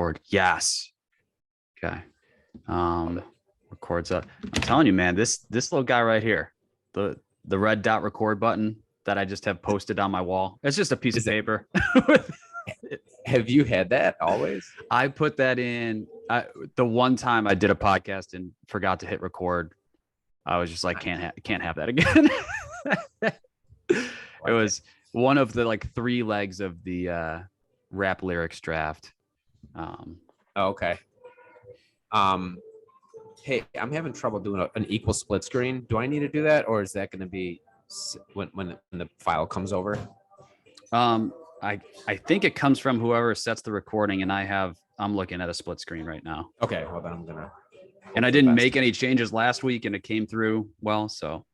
record. Yes. Okay. Records up. I'm telling you, man, this little guy right here, the red dot record button that I just have posted on my wall. It's just a piece of paper. Have you had that always? I put that in the one time I did a podcast and forgot to hit record. I was just like, can't have that again. It was one of the like 3 legs of the rap lyrics draft. Okay. Hey, I'm having trouble doing an equal split screen. Do I need to do that, or is that going to be when the file comes over? I think it comes from whoever sets the recording, and I'm looking at a split screen right now. Okay, well then I'm gonna. And I didn't make any changes last week, and it came through well. So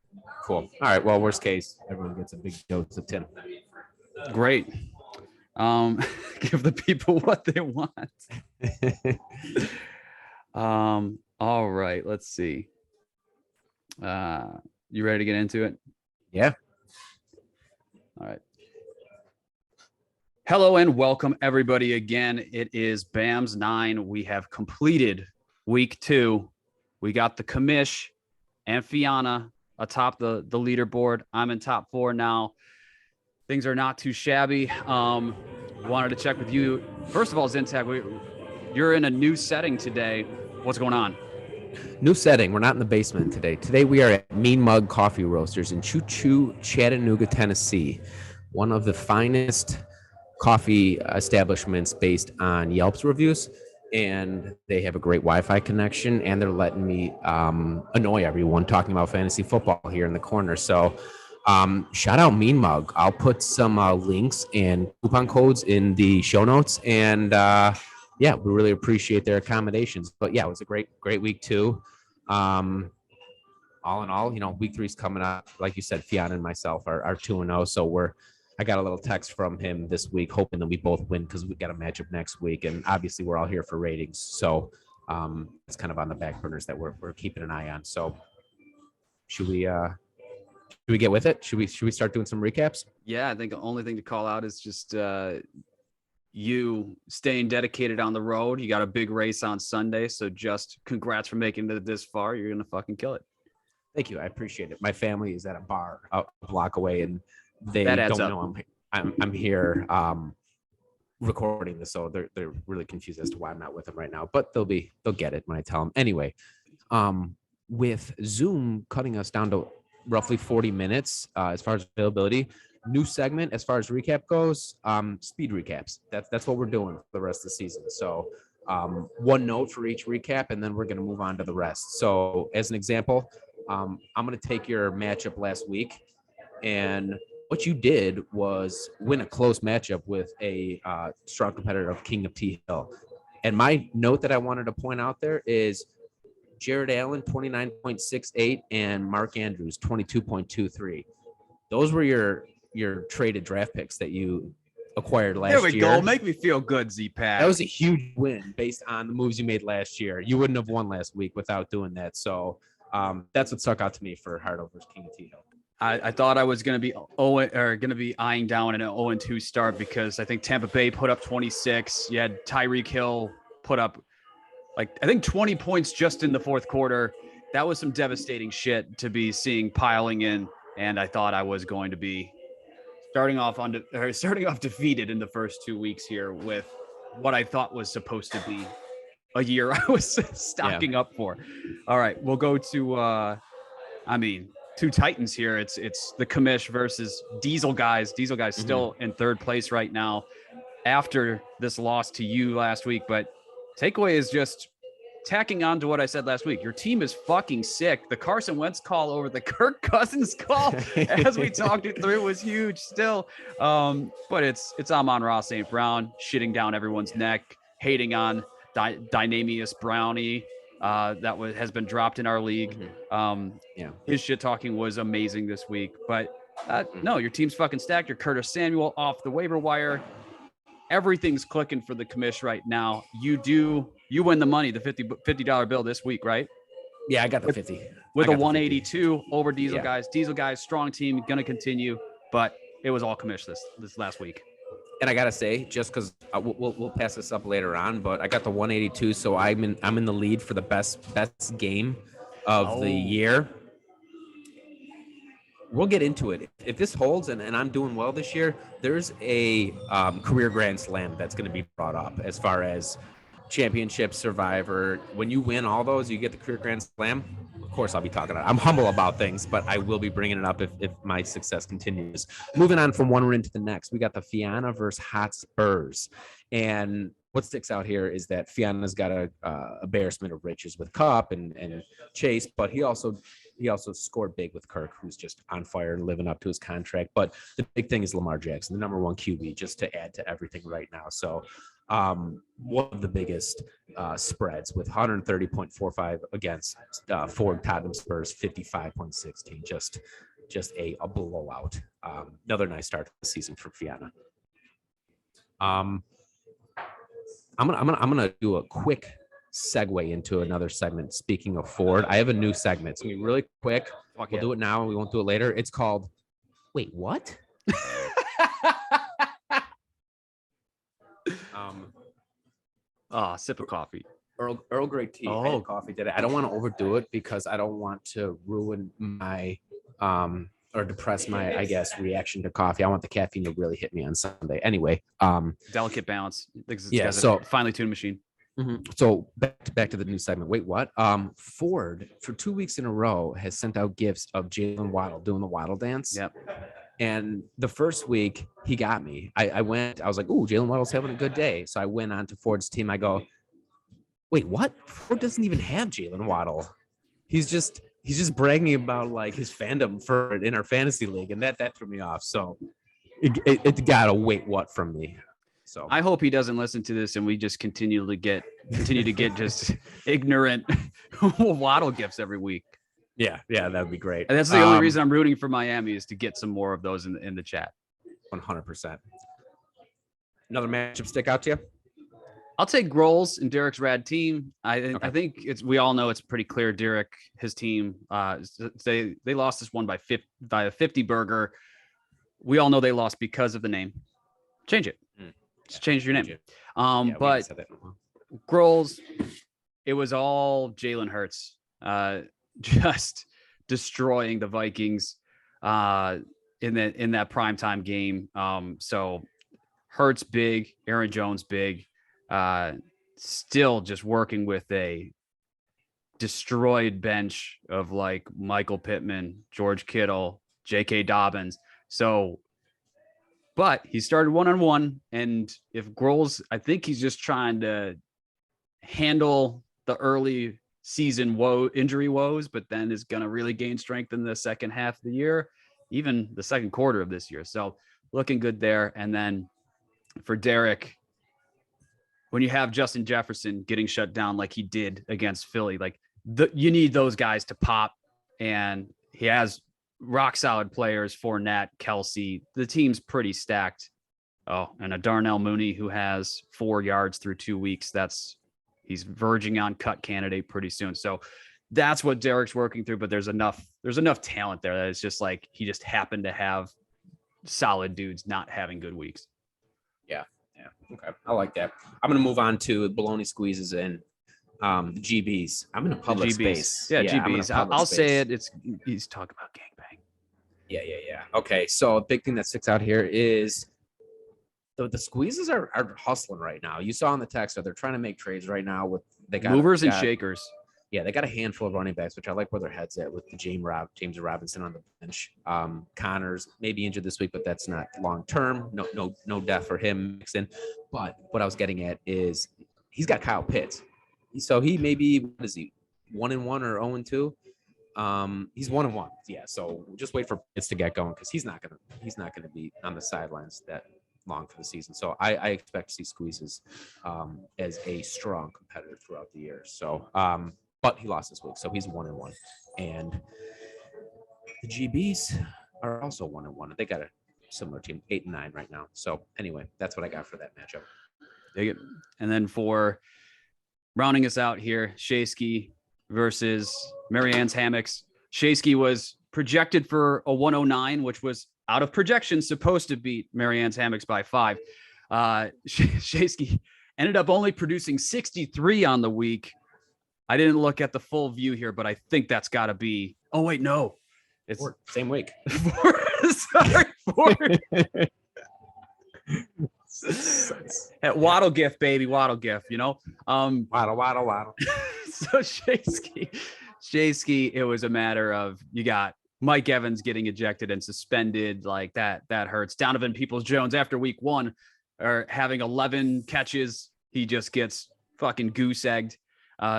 cool. All right. Well, worst case, everyone gets a big dose of tin. Great. Give the people what they want. All right. Let's see. You ready to get into it? Yeah. All right. Hello and welcome everybody again. It is BAMS 9. We have completed week 2. We got the commish and Fiona atop the leaderboard. I'm in top 4 now. Things are not too shabby. Wanted to check with you. First of all, Zintak, you're in a new setting today. What's going on? New setting. We're not in the basement today. Today we are at Mean Mug Coffee Roasters in Choo Choo, Chattanooga, Tennessee. One of the finest coffee establishments based on Yelp's reviews. And they have a great Wi-Fi connection, and they're letting me annoy everyone talking about fantasy football here in the corner. So shout out Mean Mug. I'll put some links and coupon codes in the show notes. And yeah, we really appreciate their accommodations. But yeah, it was a great week 2. All in all, week 3 is coming up. Like you said, Fiona and myself are 2-0. So I got a little text from him this week, hoping that we both win because we got a matchup next week. And obviously we're all here for ratings. So it's kind of on the back burners that we're keeping an eye on. So should we get with it? Should we start doing some recaps? Yeah, I think the only thing to call out is just you staying dedicated on the road. You got a big race on Sunday. So just congrats for making it this far. You're going to fucking kill it. Thank you. I appreciate it. My family is at a bar a block away, and they don't know I'm here recording this, so they're really confused as to why I'm not with them right now. But they'll get it when I tell them. Anyway, with Zoom cutting us down to roughly 40 minutes as far as availability, new segment as far as recap goes, speed recaps. That's what we're doing for the rest of the season. So one note for each recap, and then we're going to move on to the rest. So as an example, I'm going to take your matchup last week, and what you did was win a close matchup with a strong competitor of King of T Hill. And my note that I wanted to point out there is Jared Allen, 29.68, and Mark Andrews, 22.23. Those were your traded draft picks that you acquired last year. There we go. Make me feel good, Z-Pack. That was a huge win based on the moves you made last year. You wouldn't have won last week without doing that. So that's what stuck out to me for Hardo versus King of T Hill. I thought I was going to be eyeing down an 0-2 start because I think Tampa Bay put up 26. You had Tyreek Hill put up I think 20 points just in the fourth quarter. That was some devastating shit to be seeing piling in. And I thought I was going to be starting off defeated in the first 2 weeks here with what I thought was supposed to be a year I was stocking up for. All right, we'll go to, two Titans here. It's the commish versus Diesel Guys. Diesel Guys still in third place right now after this loss to you last week. But takeaway is just tacking on to what I said last week. Your team is fucking sick. The Carson Wentz call over the Kirk Cousins call, as we talked it through, was huge still. But it's Amon-Ra St. Brown shitting down everyone's neck, hating on Dynamius Brownie. Has been dropped in our league. His shit talking was amazing this week. But no, your team's fucking stacked. You're Curtis Samuel off the waiver wire. Everything's clicking for the commish right now. You win the money, the $50 bill this week, right? Yeah, I got the 50 with a 182 over Diesel Guys. Diesel Guys, strong team, gonna continue, but it was all commish this last week. And I gotta say, just because we'll pass this up later on, but I got the 182, so I'm in the lead for the best game of the year. We'll get into it. If this holds and I'm doing well this year, there's a career Grand Slam that's going to be brought up as far as championship, Survivor. When you win all those, you get the career Grand Slam. Of course, I'll be talking about it. I'm humble about things, but I will be bringing it up if my success continues. Moving on from one win to the next, we got the Fianna versus Hotspurs. And what sticks out here is that Fianna's got a embarrassment of riches with Cup and Chase, but he also scored big with Kirk, who's just on fire and living up to his contract. But the big thing is Lamar Jackson, the number one QB, just to add to everything right now. So one of the biggest spreads with 130.45 against Ford Tottenham Spurs 55.16. Just a blowout. Another nice start to the season for Fianna. I'm gonna do a quick segue into another segment. Speaking of Ford, I have a new segment. It's gonna be really quick. We'll do it now and we won't do it later. It's called Wait, What? Sip of coffee. Earl Grey tea. Oh, coffee today. I don't want to overdo it because I don't want to ruin my or depress my, I guess, reaction to coffee. I want the caffeine to really hit me on Sunday. Anyway, delicate balance. Yeah, so finely tuned machine. Mm-hmm. So back to the new segment. Wait, what? Ford for 2 weeks in a row has sent out gifts of Jalen Waddle doing the Waddle dance. Yep. And the first week he got me. I was like, "Ooh, Jalen Waddle's having a good day." So I went on to Ford's team. I go, "Wait, what? Ford doesn't even have Jalen Waddle. He's just bragging about like his fandom for in our fantasy league," and that threw me off. So it got a wait what from me. So I hope he doesn't listen to this and we just continue to get just ignorant Waddle gifts every week. Yeah, that would be great. And that's the only reason I'm rooting for Miami is to get some more of those in the chat. 100%. Another matchup stick out to you? I'll take Grohl's and Derek's rad team. I think we all know it's pretty clear. Derek, his team, they lost this one by a 50 burger. We all know they lost because of the name. Change it. Just change your name. But Grohl's, it was all Jalen Hurts, just destroying the Vikings in that primetime game. So Hurts big, Aaron Jones big. Still just working with a destroyed bench of like Michael Pittman, George Kittle, J.K. Dobbins. So, but he started 1-on-1, and if Grohl's, I think he's just trying to handle the early season injury woes, but then is going to really gain strength in the second half of the year, even the second quarter of this year. So looking good there. And then for Derek, when you have Justin Jefferson getting shut down like he did against Philly, like you need those guys to pop, and he has rock solid players, Fournette, Kelsey. The team's pretty stacked. Oh, and a Darnell Mooney who has 4 yards through 2 weeks. He's verging on cut candidate pretty soon. So that's what Derek's working through, but there's enough talent there that it's just like he just happened to have solid dudes not having good weeks. Yeah. Okay. I like that. I'm going to move on to baloney squeezes and the GBs. I'm in a public space. Yeah, GBs. I'll say it. He's talking about gangbang. Yeah. Okay. So a big thing that sticks out here is the squeezes are hustling right now. You saw on the text that they're trying to make trades right now with movers and shakers. Yeah, they got a handful of running backs, which I like where their head's at with the James Robinson on the bench. Connors may be injured this week, but that's not long term. No death for him mixed in. But what I was getting at is he's got Kyle Pitts. So he may be, what is he, 1-1 or 0-2? He's 1-1. Yeah. So just wait for Pitts to get going because he's not gonna be on the sidelines that long for the season. So I expect to see squeezes as a strong competitor throughout the year. So but he lost this week, so he's 1-1. And the GBs are also 1-1. They got a similar team, 8-9 right now. So anyway, that's what I got for that matchup. Dig it. And then for rounding us out here, Shaysky versus Marianne's Hammocks. Shaysky was projected for a 109, which was out of projection, supposed to beat Marianne's Hammocks by 5. Shasky ended up only producing 63 on the week. I didn't look at the full view here, but I think that's got to be. Oh wait, no, it's same week. Four. At Waddle gift, baby, Waddle gift. Waddle. So Shasky, it was a matter of you got Mike Evans getting ejected and suspended, like that hurts. Donovan Peoples-Jones after week 1 or having 11 catches, he just gets fucking goose egged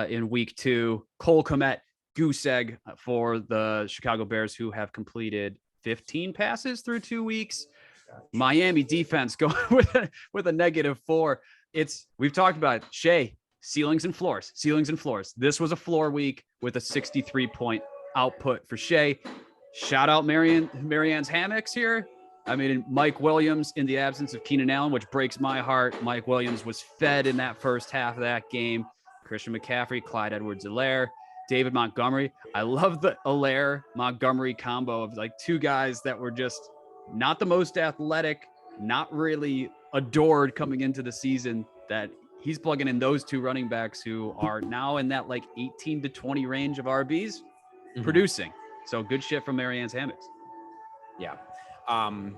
in week 2. Cole Kmet, goose egg for the Chicago Bears, who have completed 15 passes through 2 weeks. Miami defense going with a -4. We've talked about Shea, ceilings and floors. This was a floor week with a 63-point output for Shea. Shout out Marianne's hammocks here. I mean, Mike Williams in the absence of Keenan Allen, which breaks my heart. Mike Williams was fed in that first half of that game. Christian McCaffrey, Clyde Edwards-Helaire, David Montgomery. I love the Helaire-Montgomery combo of like two guys that were just not the most athletic, not really adored coming into the season, that he's plugging in those two running backs who are now in that like 18 to 20 range of RBs producing. So good shit from Marianne's hammocks. Yeah. On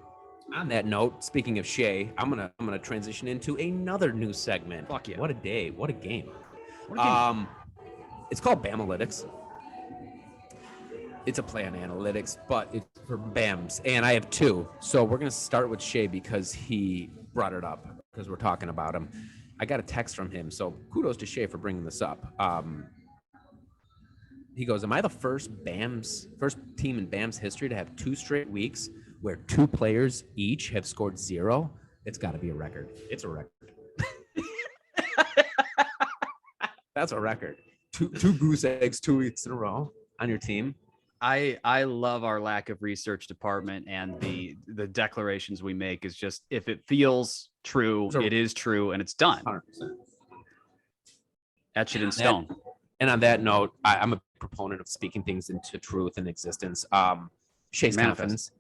that note, speaking of Shea, I'm gonna transition into another new segment. Fuck yeah. What a day. What a game. It's called BAMalytics. It's a play on analytics, but it's for BAMS. And I have 2. So we're going to start with Shea because he brought it up because we're talking about him. I got a text from him. So kudos to Shea for bringing this up. He goes, am I the first team in BAMS history to have 2 straight weeks where 2 players each have scored 0? It's got to be a record. It's a record. That's a record. Two goose eggs 2 weeks in a row on your team. I love our lack of research department, and the declarations we make is just, if it feels true, it is true, and it's done. 100%. Etch it in stone. And on that note, I'm a proponent of speaking things into truth and existence. Shea's confidence.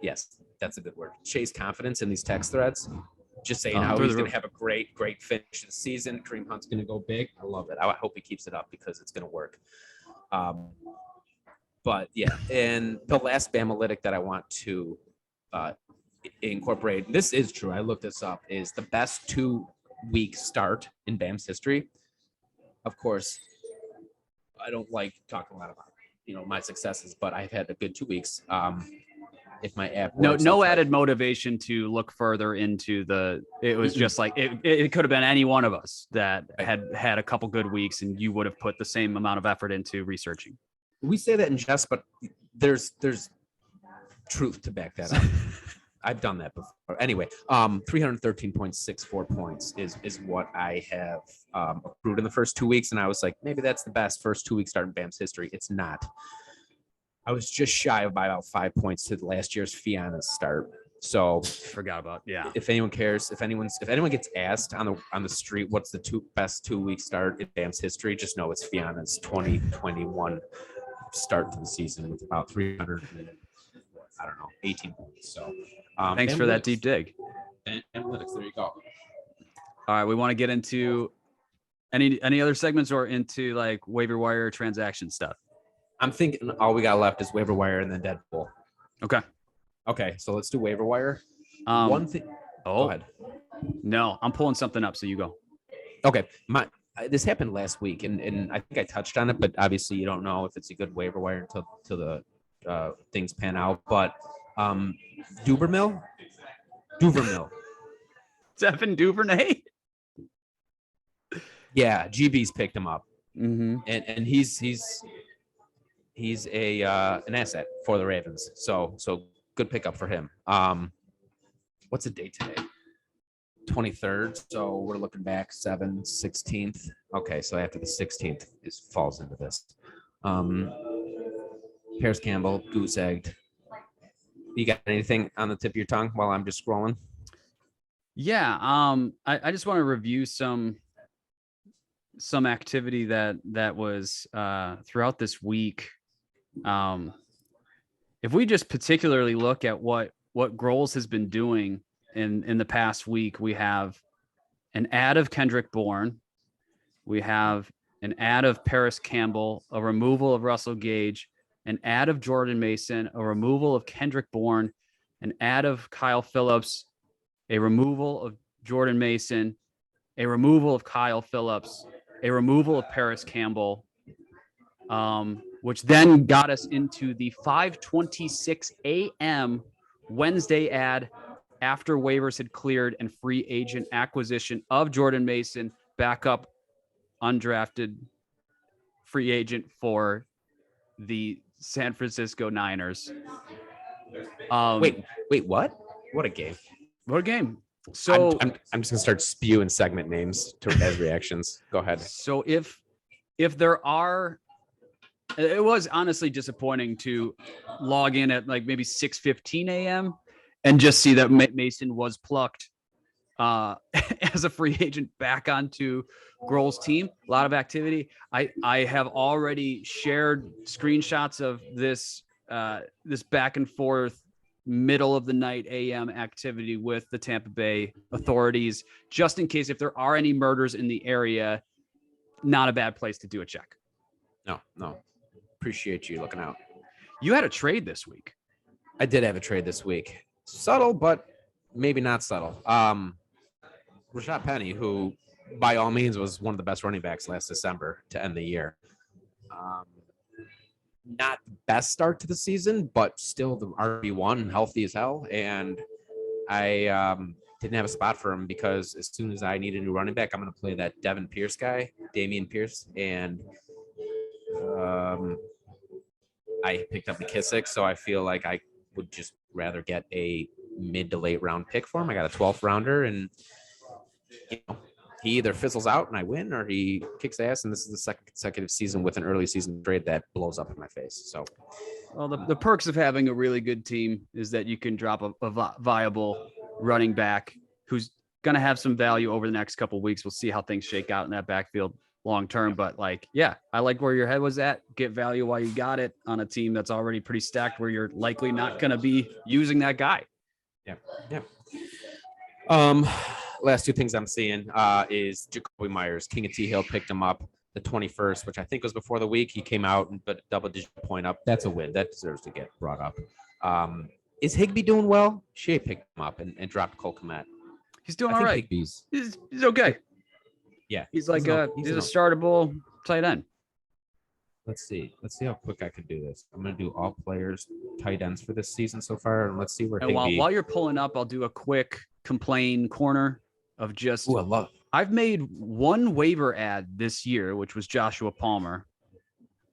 Yes, that's a good word. Shea's confidence in these text threads. Just saying how he's going to have a great finish to the season. Kareem Hunt's going to go big. I love it. I hope he keeps it up because it's going to work. But yeah, and the last BAMalytic that I want to incorporate, this is true, I looked this up, is the best 2-week start in BAM's history. Of course, I don't like talking a lot about my successes, but I've had a good 2 weeks. If my app works, no added motivation to look further into it was just like it could have been any one of us that had a couple good weeks, and you would have put the same amount of effort into researching. We say that in jest, but there's truth to back that up. I've done that before. Anyway, 313.64 points is what I have accrued in the first 2 weeks, and I was like, maybe that's the best first 2 week start in BAM's history. It's not. I was just shy by about 5 points to last year's Fiana's start. So forgot about, yeah. If anyone cares, if anyone gets asked on the street what's the best 2 week start in BAM's history, just know it's Fiana's 2021 start to the season with about 18 points. So thanks for that deep dig. Analytics, there you go. All right, we want to get into any other segments or into like waiver wire transaction stuff? I'm thinking all we got left is waiver wire and then Deadpool. Okay, so let's do waiver wire. One thing. Go ahead. No, I'm pulling something up, so you go. Okay, this happened last week, and I think I touched on it, but obviously you don't know if it's a good waiver wire until the things pan out. But Duvermill, Devin Duvernay. Yeah, GB's picked him up, and he's an asset for the Ravens. So good pickup for him. What's the date today? 23rd. So we're looking back 16th. Okay, so after the 16th falls into this. Paris Campbell, goose egged. You got anything on the tip of your tongue while I'm just scrolling? Yeah. I just want to review some activity that was throughout this week. If we just particularly look at what Groles has been doing in the past week, we have an ad of Kendrick Bourne. We have an ad of Paris Campbell, a removal of Russell Gage, an ad of Jordan Mason, a removal of Kendrick Bourne, an ad of Kyle Phillips, a removal of Jordan Mason, a removal of Kyle Phillips, a removal of Paris Campbell, which then got us into the 5:26 a.m. Wednesday ad after waivers had cleared and free agent acquisition of Jordan Mason, backup undrafted free agent for the San Francisco Niners. Wait, what? What a game! What a game! So I'm just gonna start spewing segment names as reactions. Go ahead. So if there are, it was honestly disappointing to log in at like maybe 6:15 a.m. and just see that Mason was plucked as a free agent back onto Grohl's team. A lot of activity. I have already shared screenshots of this this back and forth middle of the night AM activity with the Tampa Bay authorities, just in case if there are any murders in the area. Not a bad place to do a check. No. Appreciate you looking out. You had a trade this week. I did have a trade this week. Subtle, but maybe not subtle. Rashad Penny, who by all means was one of the best running backs last December to end the year. Not the best start to the season, but still the RB1, healthy as hell. And I didn't have a spot for him because as soon as I need a new running back, I'm going to play that Devin Pierce guy, Damian Pierce. And I picked up McKissick, so I feel like I would just rather get a mid to late round pick for him. I got a 12th rounder, and he either fizzles out and I win, or he kicks ass. And this is the second consecutive season with an early season trade that blows up in my face. So, well, the perks of having a really good team is that you can drop a viable running back who's going to have some value over the next couple of weeks. We'll see how things shake out in that backfield long term, but I like where your head was at. Get value while you got it on a team that's already pretty stacked, where you're likely not going to be using that guy. Yeah. Last two things I'm seeing is Jacoby Myers. King of T Hill picked him up the 21st, which I think was before the week. He came out and put double-digit point up. That's a win. That deserves to get brought up. Is Higbee doing well? Shea picked him up and dropped Cole Kmet. He's doing all right. He's okay. Yeah, he's a startable tight end. Let's see how quick I could do this. I'm going to do all players tight ends for this season so far, and let's see where. And while you're pulling up, I'll do a quick complain corner of just. Ooh, I love. I've made one waiver ad this year, which was Joshua Palmer.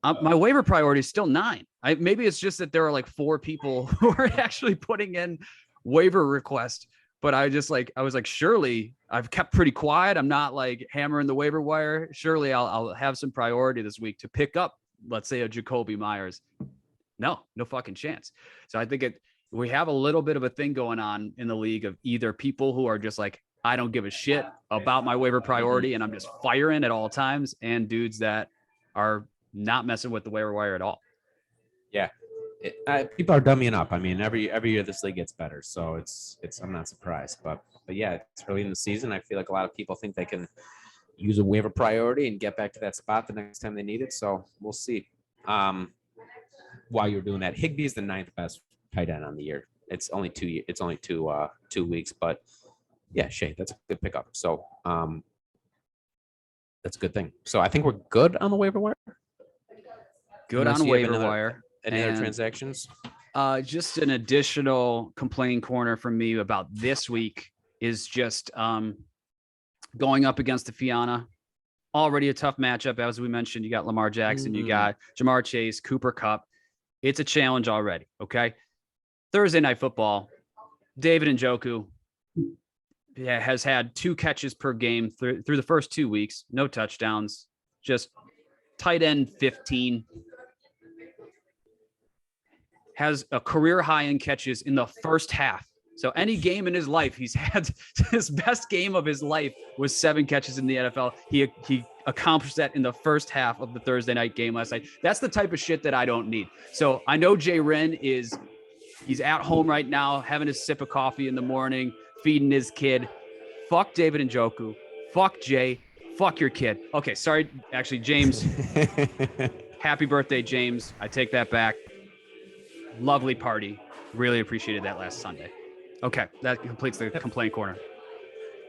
My waiver priority is still 9. Maybe it's just that there are like 4 people who are actually putting in waiver requests. But I was like, surely I've kept pretty quiet. I'm not like hammering the waiver wire. Surely I'll have some priority this week to pick up, let's say, a Jacoby Myers. No fucking chance. So I think we have a little bit of a thing going on in the league of either people who are just like, I don't give a shit about my waiver priority and I'm just firing at all times, and dudes that are not messing with the waiver wire at all. Yeah. People are dummying up. I mean, every year this league gets better, so it's I'm not surprised. But yeah, it's early in the season. I feel like a lot of people think they can use a waiver priority and get back to that spot the next time they need it. So we'll see. While you're doing that, Higbee is the 9th best tight end on the year. It's only 2 weeks, but yeah, Shea, that's a good pickup. So that's a good thing. So I think we're good on the waiver wire. Good on waiver wire. Any other transactions? Just an additional complaint corner from me about this week is just going up against the Fiana. Already a tough matchup. As we mentioned, you got Lamar Jackson, you got Jamar Chase, Cooper Kupp. It's a challenge already, okay? Thursday Night Football, David Njoku has had 2 catches per game through the first 2 weeks, no touchdowns, just tight end 15. Has a career high in catches in the first half. So any game in his life, he's had his best game of his life was 7 catches in the NFL. He accomplished that in the first half of the Thursday night game last night. That's the type of shit that I don't need. So I know Jay Wren he's at home right now, having a sip of coffee in the morning, feeding his kid. Fuck David Njoku. Fuck Jay. Fuck your kid. Okay, sorry. Actually, James. Happy birthday, James. I take that back. Lovely party. Really appreciated that last Sunday. Okay, that completes the complaint corner.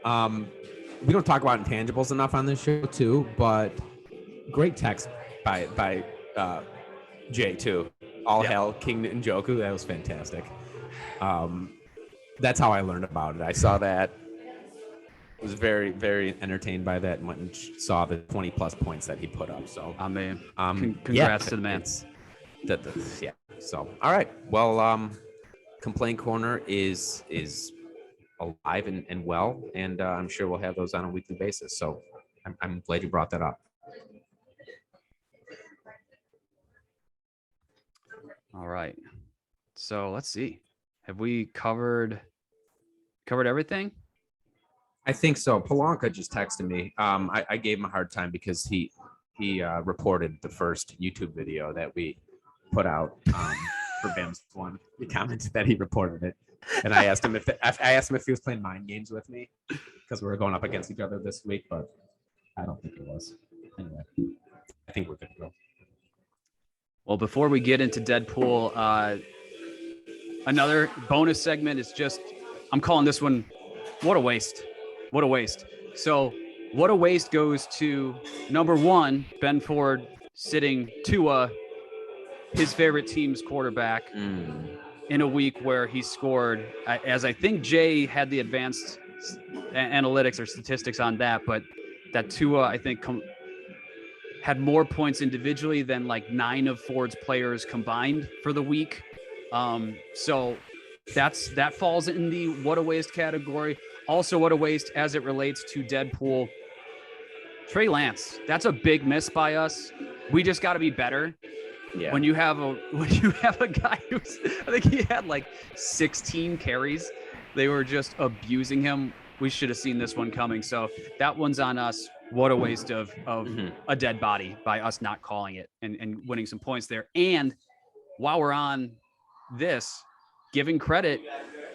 We don't talk about intangibles enough on this show too, but great text by Jay too. All hail King Njoku. That was fantastic. That's how I learned about it. I saw that. Was very, very entertained by that and went and saw the 20 plus points that he put up. So I mean, congrats to the man. Yeah. So all right. Well, complaint corner is alive and well, and I'm sure we'll have those on a weekly basis. So I'm glad you brought that up. All right. So let's see. Have we covered everything? I think so. Polanka just texted me. I gave him a hard time because he reported the first YouTube video that we put out for BAMS one. He commented that he reported it, and I asked him if he was playing mind games with me because we were going up against each other this week, but I don't think it was. Anyway, I think we're good to go. Well, before we get into Deadpool, another bonus segment is just, I'm calling this one, what a waste. What a waste. So what a waste goes to number one, Ben Ford sitting Tua, his favorite team's quarterback, in a week where he scored, as I think Jay had the advanced analytics or statistics on that, but that Tua, I think, had more points individually than like 9 of Ford's players combined for the week. So that falls in the what a waste category. Also, what a waste as it relates to Deadpool. Trey Lance, that's a big miss by us. We just got to be better. Yeah. When you have a guy who's, I think he had like 16 carries, they were just abusing him. We should have seen this one coming. So that one's on us. What a waste of a dead body by us not calling it and winning some points there. And while we're on this, giving credit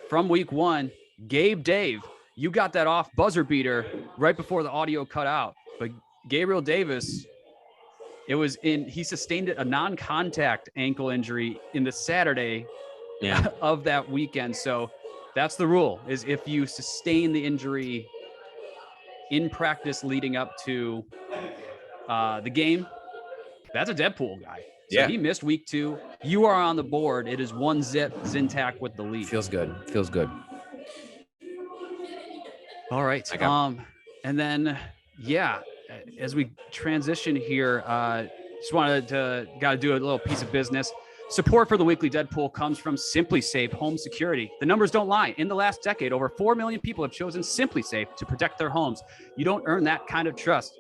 from week one, Gabe Dave, you got that off buzzer beater right before the audio cut out. But Gabriel Davis, he sustained a non-contact ankle injury in the Saturday of that weekend. So that's the rule, is if you sustain the injury in practice leading up to the game, that's a Deadpool guy. So he missed week 2. You are on the board. It is 1-0 Zintac with the lead. Feels good. All right. And then, as we transition here, just wanted to do a little piece of business. Support for the weekly Deadpool comes from SimpliSafe Home Security. The numbers don't lie. In the last decade, over 4 million people have chosen SimpliSafe to protect their homes. You don't earn that kind of trust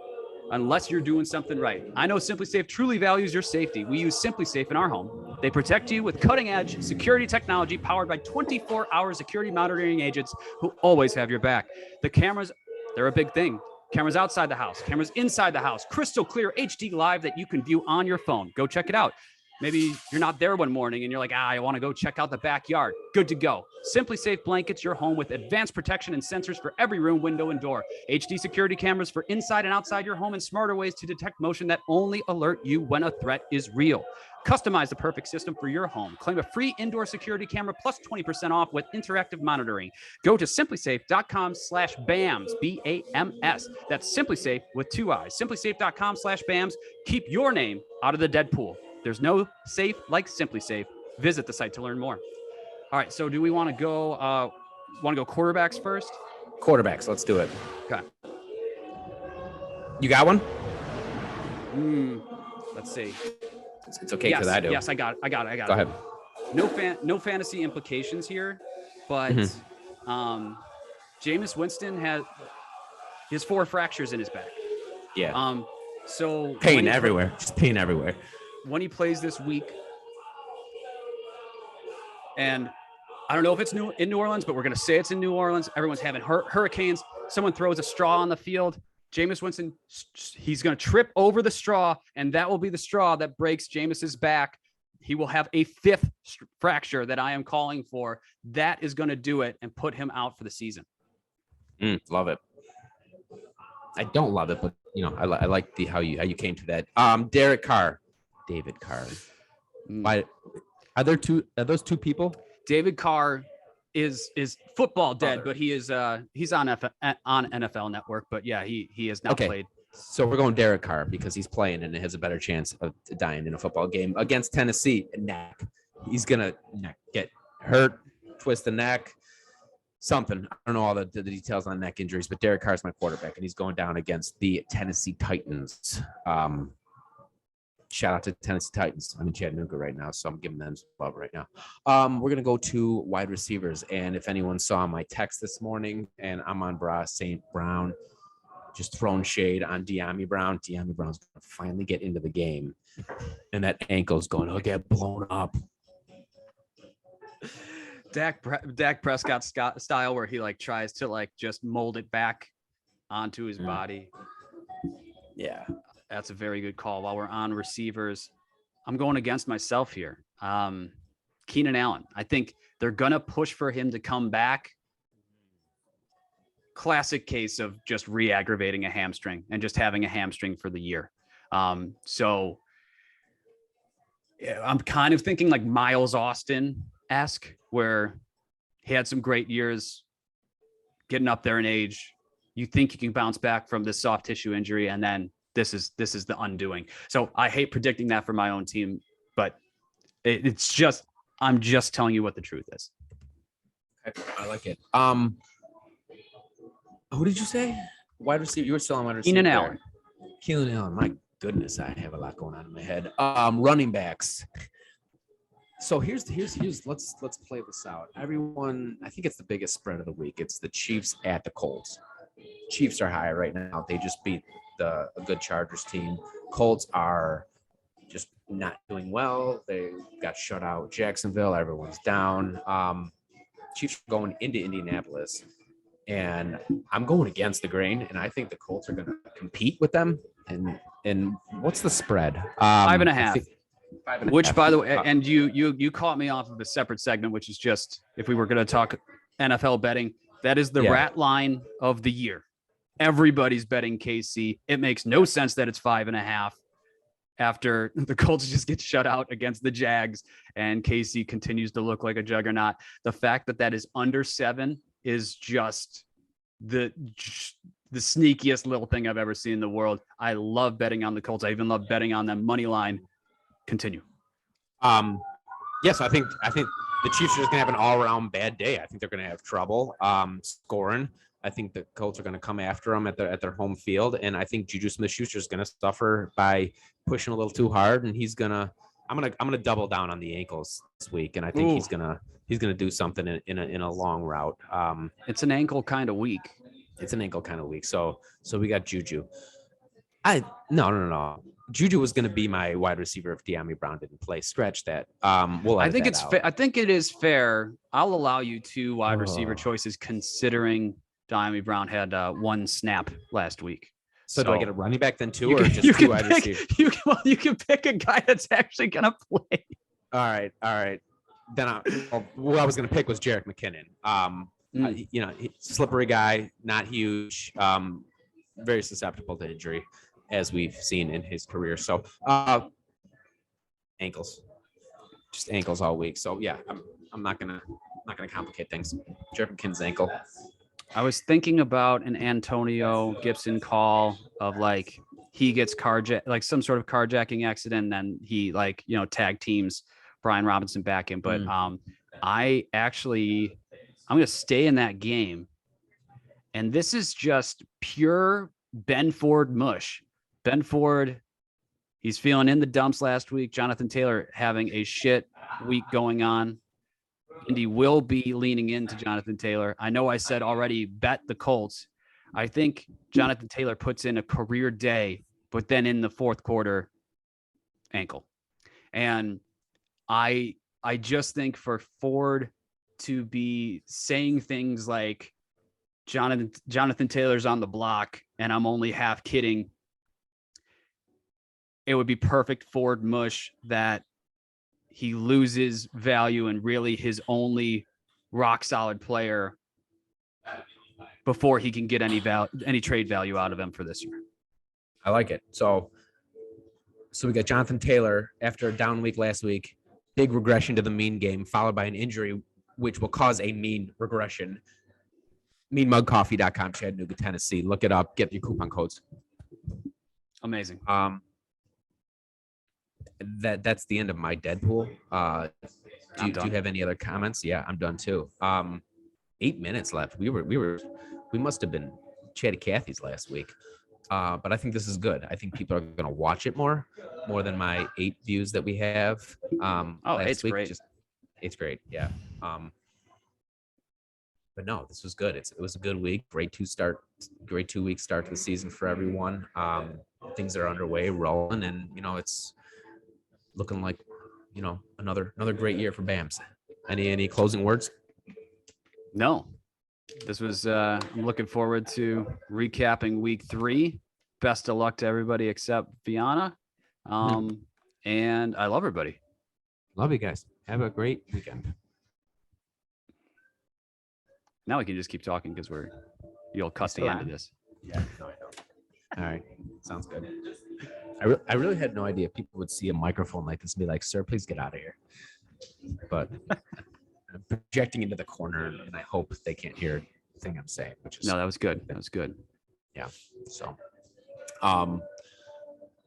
unless you're doing something right. I know SimpliSafe truly values your safety. We use SimpliSafe in our home. They protect you with cutting-edge security technology powered by 24-hour security monitoring agents who always have your back. The cameras, they're a big thing. Cameras outside the house, cameras inside the house, crystal clear HD live that you can view on your phone. Go check it out. Maybe you're not there one morning and you're like, I want to go check out the backyard. Good to go. SimpliSafe blankets your home with advanced protection and sensors for every room, window, and door. HD security cameras for inside and outside your home and smarter ways to detect motion that only alert you when a threat is real. Customize the perfect system for your home. Claim a free indoor security camera plus 20% off with interactive monitoring. Go to simplisafe.com/BAMS, BAMS. That's SimpliSafe with 2 I's. Simplisafe.com/BAMS. Keep your name out of the Deadpool. There's no safe like SimpliSafe. Visit the site to learn more. All right, so do we want to go quarterbacks first? Quarterbacks, let's do it. Okay. You got one? Let's see. It's okay because I do. Yes, I got it. Go ahead. No fantasy implications here, but Jameis Winston has 4 fractures in his back. Yeah. So pain everywhere. Just pain everywhere. When he plays this week, and I don't know if it's in New Orleans, but we're going to say it's in New Orleans. Everyone's having hurricanes. Someone throws a straw on the field. Jameis Winston, he's going to trip over the straw, and that will be the straw that breaks Jameis's back. He will have a 5th fracture that I am calling for, that is going to do it and put him out for the season. Love it. I don't love it, but I like how you came to that. David Carr. Why are those two people? David Carr is football dead, but he's on NFL Network. But yeah, he has not played. So we're going Derek Carr because he's playing and has a better chance of dying in a football game against Tennessee. Neck. He's gonna get hurt, twist the neck, something. I don't know all the details on neck injuries, but Derek Carr's my quarterback, and he's going down against the Tennessee Titans. Shout out to Tennessee Titans. I'm in Chattanooga right now, so I'm giving them some love right now. We're going to go to wide receivers. And if anyone saw my text this morning, and I'm on St. Brown, just throwing shade on De'Ami Brown. De'Ami Brown's going to finally get into the game. And that ankle's going to get blown up. Dak Prescott style, where he tries to just mold it back onto his body. Yeah. That's a very good call. While we're on receivers, I'm going against myself here. Keenan Allen. I think they're going to push for him to come back. Classic case of just re-aggravating a hamstring and just having a hamstring for the year. So yeah, I'm kind of thinking like Miles Austin-esque, where he had some great years getting up there in age. You think you can bounce back from this soft tissue injury, and then this is the undoing. So I hate predicting that for my own team, but I'm just telling you what the truth is. I like it. Who did you say? Wide receiver. You were still on wide receiver. Keenan Allen. My goodness, I have a lot going on in my head. Running backs. So here's let's play this out. Everyone, I think it's the biggest spread of the week. It's the Chiefs at the Colts. Chiefs are high right now. They just beat a good Chargers team. Colts are just not doing well. They got shut out. Jacksonville, everyone's down. Chiefs are going into Indianapolis, and I'm going against the grain, and I think the Colts are going to compete with them. And what's the spread? 5.5. Which, by the way, and you caught me off of a separate segment, which is just if we were going to talk NFL betting, that is the rat line of the year. Everybody's betting KC. It makes no sense that it's 5.5 after the Colts just get shut out against the Jags and KC continues to look like a juggernaut. The fact that is under 7 is just the sneakiest little thing I've ever seen in the world. I love betting on the Colts. I even love betting on them money line. Continue. Yes, I think the Chiefs are just gonna have an all-around bad day. I think they're gonna have trouble scoring. I think the Colts are going to come after them at their home field, and I think Juju Smith-Schuster is going to suffer by pushing a little too hard, and I'm gonna double down on the ankles this week, and I think he's gonna do something in a long route. It's an ankle kind of week. So we got Juju. No. Juju was going to be my wide receiver if De'Ami Brown didn't play. Scratch that. I think it's I think it is fair. I'll allow you 2 wide receiver choices considering De'Ami Brown had 1 snap last week. So do I get a running back then too, or just 2 wide receivers? You can pick a guy that's actually going to play. All right. Then what I was going to pick was Jerick McKinnon. Slippery guy, not huge, very susceptible to injury, as we've seen in his career. So ankles all week. So yeah, I'm not gonna complicate things. Jerick McKinnon's ankle. I was thinking about an Antonio Gibson call of he gets some sort of carjacking accident, and then he tag teams Brian Robinson back in. But I'm gonna stay in that game, and this is just pure Ben Ford mush. Ben Ford, he's feeling in the dumps last week. Jonathan Taylor having a shit week going on. Indy will be leaning into Jonathan Taylor. I know I said already bet the Colts. I think Jonathan Taylor puts in a career day, but then in the fourth quarter, ankle. And I just think for Ford to be saying things like Jonathan Taylor's on the block and I'm only half kidding, it would be perfect Ford mush that he loses value and really his only rock solid player before he can get any trade value out of him for this year. I like it. So we got Jonathan Taylor after a down week last week, big regression to the mean game, followed by an injury, which will cause a mean regression. Meanmugcoffee.com, Chattanooga, Tennessee. Look it up. Get your coupon codes. Amazing. That's the end of my Deadpool. Do you have any other comments? Yeah, I'm done too. 8 minutes left. We must have been Chatty Cathy's last week. But I think this is good. I think people are going to watch it more than my 8 views that we have. It's great. It's great. Yeah. But no, this was good. It was a good week. Great 2 week start to the season for everyone. Things are underway, rolling, and it's looking like another great year for BAMS. Any closing words? No. This was I'm looking forward to recapping week 3. Best of luck to everybody except Viana. And I love everybody. Love you guys. Have a great weekend. Now we can just keep talking because you'll cut the end of this. Yeah, no, I don't. All right. Sounds good. I really had no idea people would see a microphone like this and be like, "Sir, please get out of here." But I'm projecting into the corner, and I hope they can't hear the thing I'm saying. No, that was good. That was good. Yeah. So,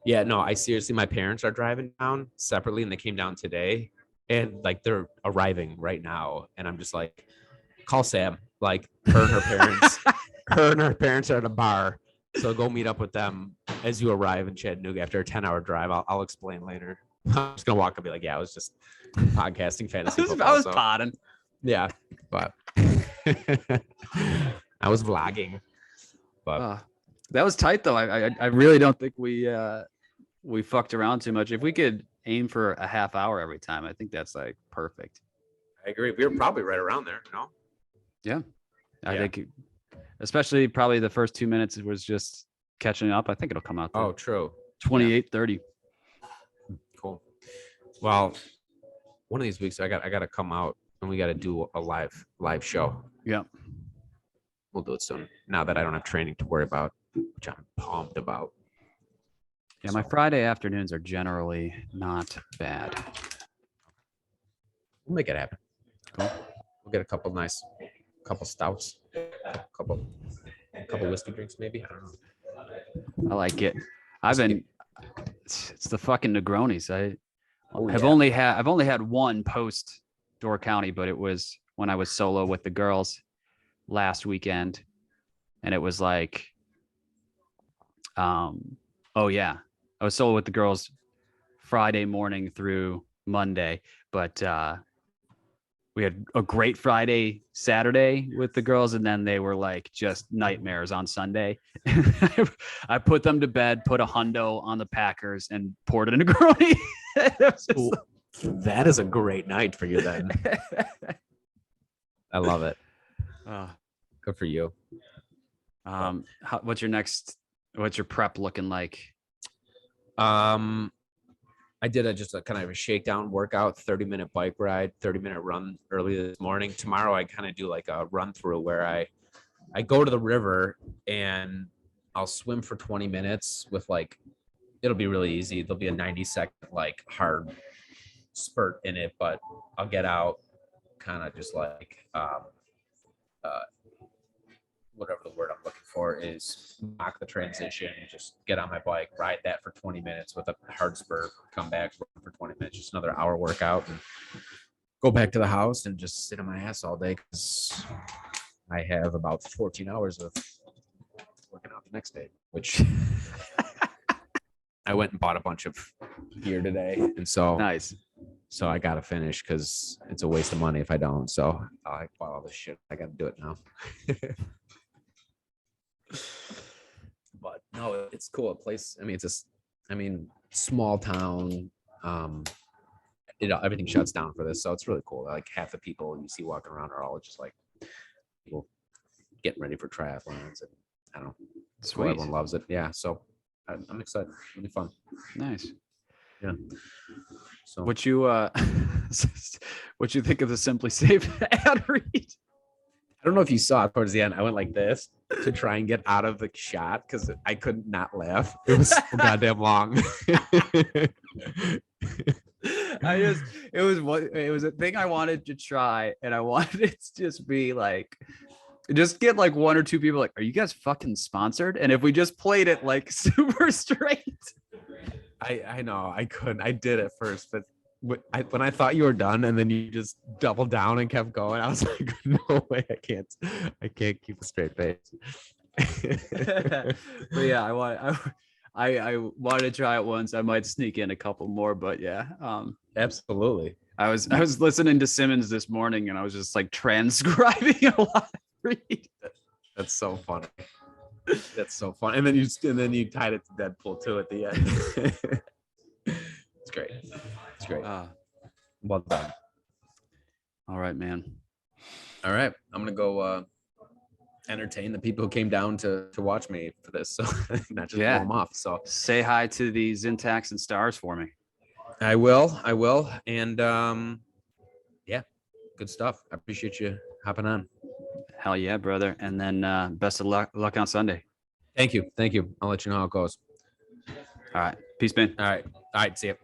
yeah, no, I seriously, my parents are driving down separately, and they came down today, and like they're arriving right now, and I'm just like, call Sam. Like her and her parents are at a bar, so go meet up with them as you arrive in Chattanooga after a 10-hour drive. I'll explain later. I'm just gonna walk up and be like, yeah, I was just podcasting fantasy football. I was podding. Yeah, but I was vlogging. But that was tight though. I really don't think we fucked around too much. If we could aim for a half hour every time, I think that's like perfect. I agree. We were probably right around there, no? Yeah. I think especially probably the first 2 minutes was just catching up. I think it'll come out there. Oh, true. 28-30. Cool. Well, one of these weeks I got to come out and we got to do a live show. Yeah. We'll do it soon. Now that I don't have training to worry about, which I'm pumped about. Yeah, my Friday afternoons are generally not bad. We'll make it happen. Cool. We'll get a couple stouts, a couple whiskey drinks, maybe. I don't know. I like it. It's the fucking Negronis. I've only had one post Door County, but it was when I was solo with the girls last weekend, and it was like, I was solo with the girls Friday morning through Monday, but we had a great Friday, Saturday with the girls, and then they were like just nightmares on Sunday. I put them to bed, put a hundo on the Packers, and poured it in a Negroni. That is a great night for you then. I love it. Good for you. What's your prep looking like? I did just a kind of a shakedown workout, 30-minute bike ride, 30-minute run early this morning. Tomorrow I kind of do like a run through where I go to the river and I'll swim for 20 minutes with like, it'll be really easy. There'll be a 90-second like hard spurt in it, but I'll get out kind of just like whatever the word I'm looking for is, mock the transition, just get on my bike, ride that for 20 minutes with a hard spurt, come back, run for 20 minutes, just another hour workout, and go back to the house and just sit on my ass all day because I have about 14 hours of working out the next day, which I went and bought a bunch of gear today. And so nice. So I got to finish because it's a waste of money if I don't. So I bought all this shit. I got to do it now. But no, it's cool. A place. I mean, small town. Everything shuts down for this, so it's really cool. Like half the people you see walking around are all just like people getting ready for triathlons, and I don't know. Sweet. Everyone loves it. Yeah, so I'm excited. It'll be fun. Nice. Yeah. So what you what you think of the Simply Safe ad read? I don't know if you saw it towards the end. I went like this to try and get out of the shot because I could not laugh. It was so goddamn long. It was a thing I wanted to try, and I wanted it to just be like, just get like one or two people like, are you guys fucking sponsored? And if we just played it like super straight. I know I couldn't. I did at first, but when I thought you were done and then you just doubled down and kept going, I was like, no way, I can't keep a straight face. But yeah, I wanted to try it once. I might sneak in a couple more, but yeah. Absolutely. I was listening to Simmons this morning, and I was just like transcribing a lot of read. That's so funny. That's so fun. And then you tied it to Deadpool too at the end. It's great. It's great. Well done. All right, man. All right. I'm gonna go entertain the people who came down to watch me for this. So not just blow them off. So say hi to the Zintax and Stars for me. I will. And yeah, good stuff. I appreciate you hopping on. Hell yeah, brother. And then best of luck on Sunday. Thank you. I'll let you know how it goes. All right. Peace, man. All right. See ya.